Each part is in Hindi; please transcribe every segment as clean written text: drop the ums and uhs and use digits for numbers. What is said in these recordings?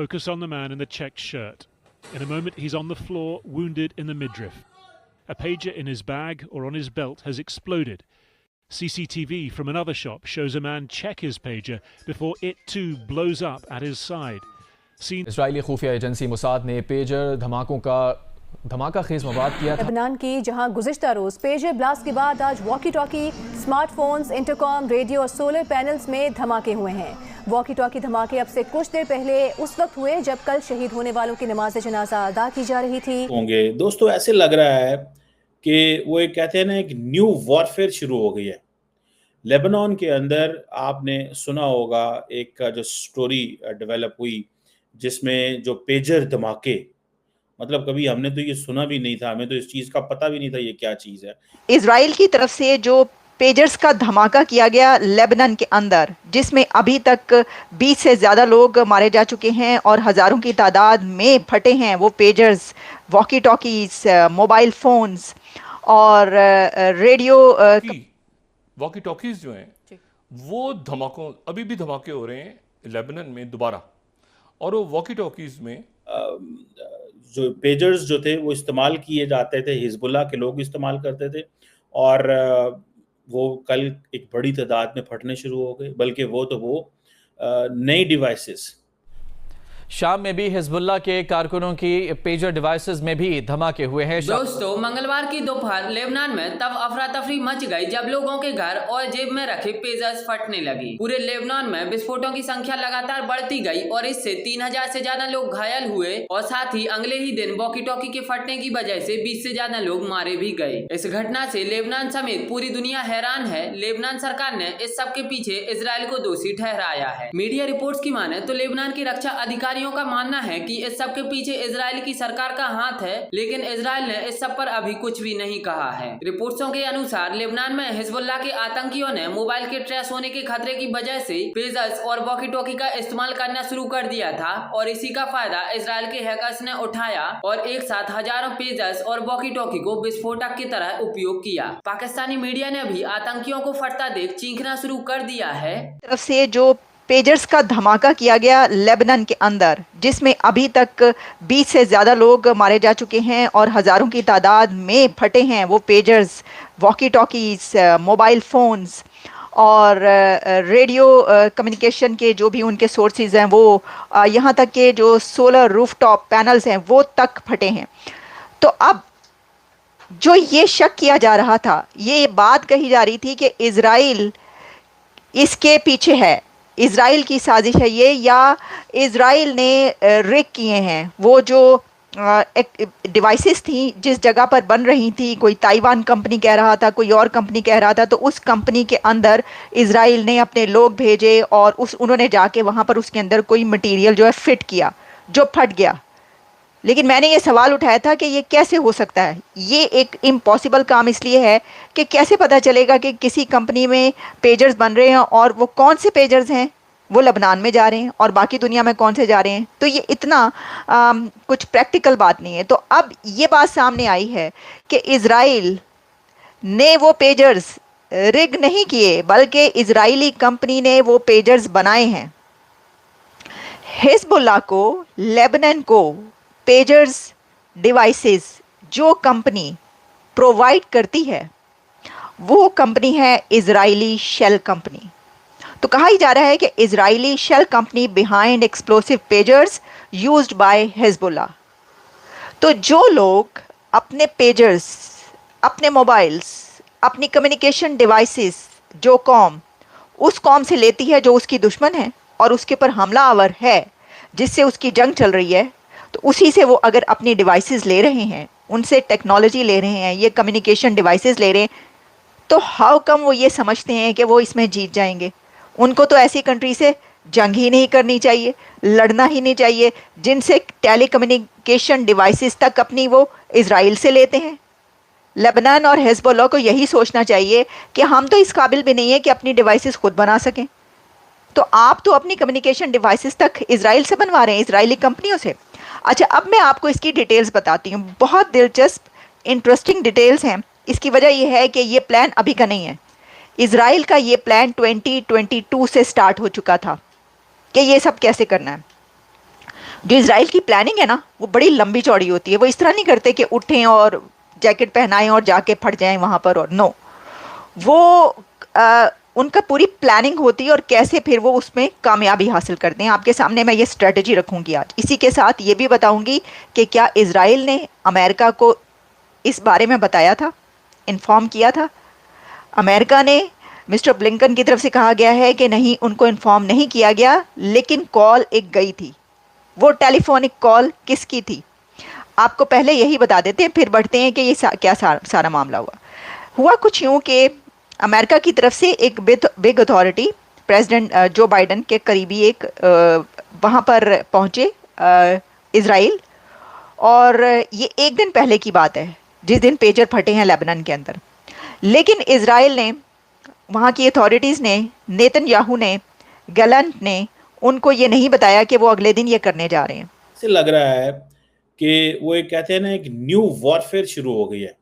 focus on the man in the checked shirt. In a moment, he's on the floor, wounded in the midriff. A pager in his bag or on his belt has exploded. CCTV from another shop shows a man check his pager before it too blows up at his side. Israeli खुफिया एजेंसी मुसाद ने पेजर धमाकों का धमाका खेज मवाद किया था। लेबनान की जहां गुज़िश्ता रोज पेजर ब्लास्ट के बाद आज walkie talkie, smartphones, intercom, radio और सोलर पैनल्स में धमाके हुए हैं। वॉकी टॉकी धमाके अब से कुछ देर पहले उस वक्त हुए जब कल शहीद होने वालों की नमाज जनाजा अदा की जा रही थी। होंगे दोस्तों, ऐसे लग रहा है कि वो एक कहते हैं ना, एक न्यू वॉरफेयर शुरू हो गई है लेबनान के अंदर। आपने सुना होगा एक जो स्टोरी डेवलप हुई जिसमें जो पेजर धमाके, मतलब कभी हमने तो ये सुना भी नहीं था, हमें तो इस चीज का पता भी नहीं था ये क्या चीज है। इजराइल की तरफ से जो पेजर्स का धमाका किया गया लेबनान के अंदर, जिसमें अभी तक 20 से ज़्यादा लोग मारे जा चुके हैं और हज़ारों की तादाद में फटे हैं वो pagers, walkie talkies, mobile phones और रेडियो। वॉकी टॉकीज जो हैं वो धमाकों, अभी भी धमाके हो रहे हैं लेबनान में दोबारा। और वो वॉकी टॉकीज में जो पेजर्स जो थे वो इस्तेमाल किए जाते थे, हिजबुल्लाह के लोग इस्तेमाल करते थे और वो कल एक बड़ी तादाद में फटने शुरू हो गए। बल्कि वो नई डिवाइसेस, शाम में भी हिजबुल्लाह के कारकुनों की पेजर डिवाइसेस में भी धमाके हुए हैं। दोस्तों, मंगलवार की दोपहर लेबनान में तब अफरा तफरी मच गई जब लोगों के घर और जेब में रखे पेजर्स फटने लगी। पूरे लेबनान में विस्फोटों की संख्या लगातार बढ़ती गई और इससे 3000 से ज्यादा लोग घायल हुए और साथ ही अगले ही दिन वॉकी टॉकी के फटने की वजह से 20 से ज्यादा लोग मारे भी गए। इस घटना से लेबनान समेत पूरी दुनिया हैरान है। लेबनान सरकार ने इस सब के पीछे इजराइल को दोषी ठहराया है। मीडिया रिपोर्ट्स की माने तो लेबनान की रक्षा अधिकारी का मानना है कि इस सब के पीछे इजराइल की सरकार का हाथ है, लेकिन इजराइल ने इस सब पर अभी कुछ भी नहीं कहा है। रिपोर्ट्सों के अनुसार लेबनान में हिजबुल्लाह के आतंकियों ने मोबाइल के ट्रेस होने के खतरे की वजह से पेजर्स और वॉकी टॉकी का इस्तेमाल करना शुरू कर दिया था और इसी का फायदा इजराइल के हैकर्स ने उठाया और एक साथ हजारों पेजर्स और वॉकी टॉकी को विस्फोटक की तरह उपयोग किया। पाकिस्तानी मीडिया ने भी आतंकियों को फटता देख चीखना शुरू कर दिया है। तरफ से जो पेजर्स का धमाका किया गया लेबनान के अंदर, जिसमें अभी तक 20 से ज़्यादा लोग मारे जा चुके हैं और हज़ारों की तादाद में फटे हैं वो pagers, walkie talkies, mobile phones और रेडियो कम्युनिकेशन के जो भी उनके सोर्सेज हैं वो यहाँ तक के जो सोलर रूफटॉप पैनल्स हैं वो तक फटे हैं। तो अब जो ये शक किया जा रहा था, ये बात कही जा रही थी कि इजराइल इसके पीछे है, इजराइल की साजिश है ये, या इजराइल ने रिग किए हैं वो जो डिवाइसेस थी जिस जगह पर बन रही थी। कोई ताइवान कंपनी कह रहा था, कोई और कंपनी कह रहा था, तो उस कंपनी के अंदर इजराइल ने अपने लोग भेजे और उन्होंने जाके वहाँ पर उसके अंदर कोई मटेरियल जो है फिट किया जो फट गया। लेकिन मैंने ये सवाल उठाया था कि ये कैसे हो सकता है। ये एक इम्पॉसिबल काम इसलिए है कि कैसे पता चलेगा कि किसी कंपनी में पेजर्स बन रहे हैं और वो कौन से पेजर्स हैं, वो लेबनान में जा रहे हैं और बाकी दुनिया में कौन से जा रहे हैं। तो ये इतना कुछ प्रैक्टिकल बात नहीं है। तो अब ये बात सामने आई है कि इजराइल ने वो पेजर्स रिग नहीं किए, बल्कि इजरायली कंपनी ने वो पेजर्स बनाए हैं। हिजबुल्लाह को, लेबनान को पेजर्स डिवाइसेस जो कंपनी प्रोवाइड करती है वो कंपनी है इजरायली शेल कंपनी। तो कहा ही जा रहा है कि Israeli shell company behind explosive pagers used by Hezbollah. तो जो लोग अपने पेजर्स, अपने मोबाइल्स, अपनी कम्युनिकेशन डिवाइसेस, जो कौम उस कौम से लेती है जो उसकी दुश्मन है और उसके ऊपर हमलावर है, जिससे उसकी जंग चल रही है, तो उसी से वो अगर अपनी डिवाइसेस ले रहे हैं, उनसे टेक्नोलॉजी ले रहे हैं, ये कम्युनिकेशन डिवाइसेस ले रहे हैं, तो हाउ कम वो ये समझते हैं कि वो इसमें जीत जाएंगे। उनको तो ऐसी कंट्री से जंग ही नहीं करनी चाहिए, लड़ना ही नहीं चाहिए जिनसे टेली कम्युनिकेशन डिवाइसेस तक अपनी वो इजराइल से लेते हैं। लेबनान और हिजबुल्लाह को यही सोचना चाहिए कि हम तो इस काबिल भी नहीं है कि अपनी डिवाइसेस खुद बना सकें, तो आप तो अपनी कम्युनिकेशन डिवाइसेस तक इजराइल से बनवा रहे हैं, इजरायली कंपनियों से। अच्छा, अब मैं आपको इसकी डिटेल्स बताती हूँ, बहुत दिलचस्प इंटरेस्टिंग डिटेल्स हैं। इसकी वजह यह है कि ये प्लान अभी का नहीं है। इजराइल का ये प्लान 2022 से स्टार्ट हो चुका था कि ये सब कैसे करना है। जो इसराइल की प्लानिंग है ना, वो बड़ी लंबी चौड़ी होती है। वो इस तरह नहीं करते कि उठें और जैकेट पहनाएं और जाके फट जाएं वहां पर, और नो, वो उनका पूरी प्लानिंग होती है और कैसे फिर वो उसमें कामयाबी हासिल करते हैं। आपके सामने मैं ये स्ट्रेटजी रखूंगी आज। इसी के साथ ये भी बताऊंगी कि क्या इसराइल ने अमेरिका को इस बारे में बताया था, इन्फॉर्म किया था। अमेरिका ने, मिस्टर ब्लिंकन की तरफ से कहा गया है कि नहीं, उनको इन्फॉर्म नहीं किया गया, लेकिन कॉल एक गई थी। वो टेलीफोनिक कॉल किसकी थी, आपको पहले यही बता देते हैं, फिर बढ़ते हैं कि ये क्या सारा मामला हुआ कुछ यूँ कि अमेरिका की तरफ से एक बिग अथॉरिटी, प्रेसिडेंट जो बाइडन के करीबी एक वहाँ पर पहुँचे इसराइल, और ये एक दिन पहले की बात है जिस दिन पेजर फटे हैं लेबनान के अंदर। लेकिन इसराइल ने, वहाँ की अथॉरिटीज़ ने, नेतन्याहू ने, गैलेंट ने उनको ये नहीं बताया कि वो अगले दिन ये करने जा रहे हैं। से लग रहा है कि वो एक कहते हैं ना, एक न्यू वॉरफेयर शुरू हो गई है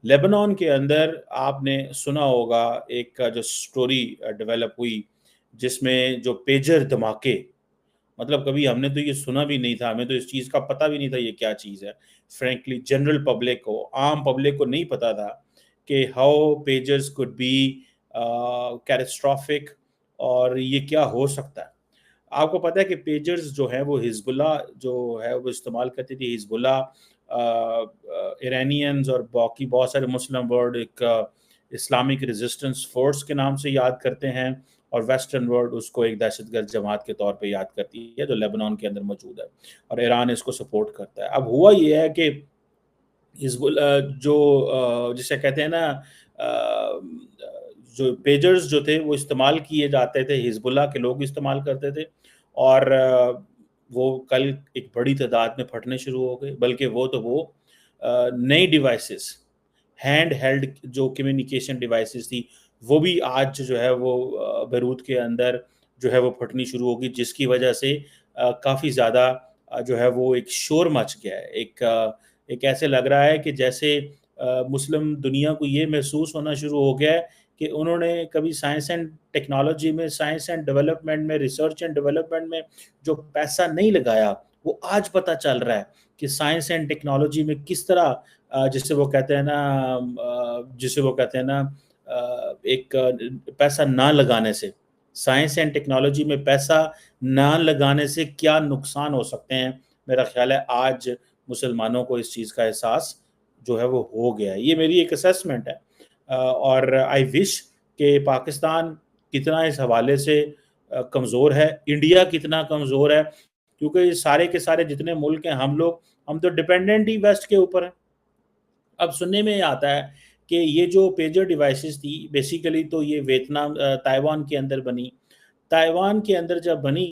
लेबनान के अंदर। आपने सुना होगा एक जो स्टोरी डेवलप हुई जिसमें जो पेजर धमाके, मतलब कभी हमने तो ये सुना भी नहीं था, हमें तो इस चीज़ का पता भी नहीं था ये क्या चीज़ है। फ्रैंकली जनरल पब्लिक को, आम पब्लिक को नहीं पता था कि how pagers could be catastrophic और ये क्या हो सकता है। आपको पता है कि पेजर्स जो है वो हिजबुल्ला जो है वो इस्तेमाल करती थी। हिजबुल्ला इरानियंस और बाकी बहुत सारे मुस्लिम वर्ल्ड एक इस्लामिक रेजिस्टेंस फोर्स के नाम से याद करते हैं, और वेस्टर्न वर्ल्ड उसको एक दहशतगर्द जमात के तौर पे याद करती है जो लेबनान के अंदर मौजूद है, और ईरान इसको सपोर्ट करता है। अब हुआ ये है कि हिजबुल्ला जो जिसे कहते हैं ना, जो पेजर्स जो थे वो इस्तेमाल किए जाते थे, हिजबुल्ला के लोग इस्तेमाल करते थे, और वो कल एक बड़ी तादाद में फटने शुरू हो गए। बल्कि वो नई डिवाइसेस, हैंड हेल्ड जो कम्युनिकेशन डिवाइसेस थी, वो भी आज जो है वो बैरूत के अंदर जो है वो फटनी शुरू होगी, जिसकी वजह से काफ़ी ज़्यादा जो है वो एक शोर मच गया है। एक ऐसे लग रहा है कि जैसे मुस्लिम दुनिया को ये महसूस होना शुरू हो गया है कि उन्होंने कभी साइंस एंड टेक्नोलॉजी में, साइंस एंड डेवलपमेंट में, रिसर्च एंड डेवलपमेंट में जो पैसा नहीं लगाया, वो आज पता चल रहा है कि साइंस एंड टेक्नोलॉजी में किस तरह जिसे वो कहते हैं ना एक पैसा ना लगाने से, साइंस एंड टेक्नोलॉजी में पैसा ना लगाने से क्या नुकसान हो सकते हैं। मेरा ख्याल है आज मुसलमानों को इस चीज़ का एहसास जो है वो हो गया है। ये मेरी एक असेसमेंट है, और आई विश कि पाकिस्तान कितना इस हवाले से कमज़ोर है, इंडिया कितना कमज़ोर है, क्योंकि सारे के सारे जितने मुल्क हैं, हम तो डिपेंडेंट ही वेस्ट के ऊपर हैं। अब सुनने में आता है कि ये जो पेजर डिवाइसेस थी बेसिकली तो ये वियतनाम ताइवान के अंदर बनी। ताइवान के अंदर जब बनी